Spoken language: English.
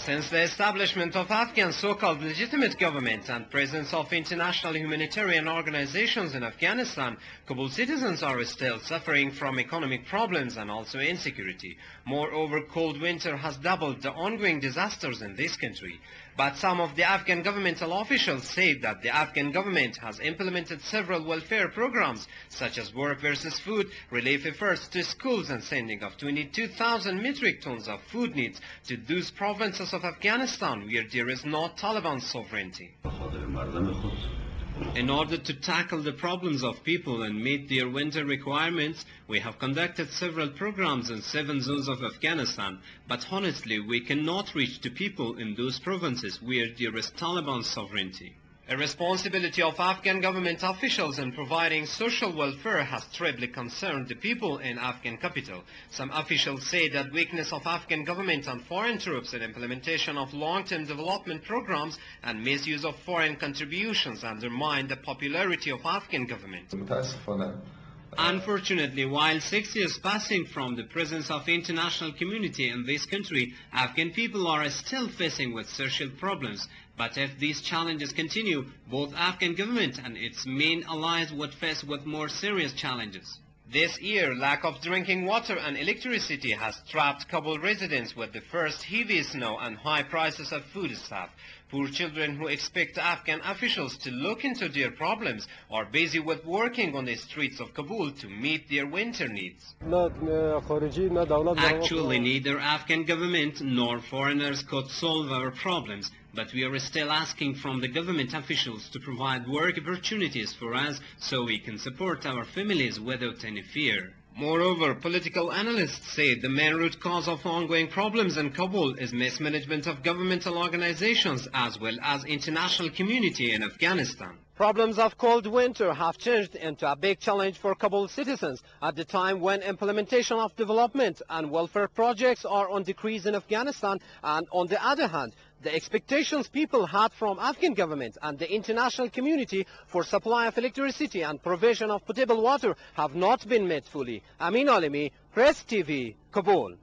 Since the establishment of Afghan so-called legitimate government and presence of international humanitarian organizations in Afghanistan, Kabul citizens are still suffering from economic problems and also insecurity. Moreover, cold winter has doubled the ongoing disasters in this country. But some of the Afghan governmental officials say that the Afghan government has implemented several welfare programs, such as work versus food, relief efforts to schools, and sending of 22,000 metric tons of food needs to those provinces of Afghanistan where there is no Taliban sovereignty. In order to tackle the problems of people and meet their winter requirements, we have conducted several programs in 7 zones of Afghanistan, but honestly we cannot reach to people in those provinces where there is Taliban sovereignty. The responsibility of Afghan government officials in providing social welfare has trebly concerned the people in Afghan capital. Some officials say that weakness of Afghan government and foreign troops in implementation of long-term development programs and misuse of foreign contributions undermine the popularity of Afghan government. Unfortunately, while 6 years passing from the presence of international community in this country, Afghan people are still facing with social problems. But if these challenges continue, both Afghan government and its main allies would face with more serious challenges. This year, lack of drinking water and electricity has trapped Kabul residents with the first heavy snow and high prices of foodstuff. Poor children who expect Afghan officials to look into their problems are busy with working on the streets of Kabul to meet their winter needs. Actually, neither Afghan government nor foreigners could solve our problems, but we are still asking from the government officials to provide work opportunities for us so we can support our families without any fear. Moreover, political analysts say the main root cause of ongoing problems in Kabul is mismanagement of governmental organizations as well as international community in Afghanistan. Problems of cold winter have changed into a big challenge for Kabul citizens at the time when implementation of development and welfare projects are on decrease in Afghanistan, and on the other hand, the expectations people had from Afghan government and the international community for supply of electricity and provision of potable water have not been met fully. Amin Alimi, Press TV, Kabul.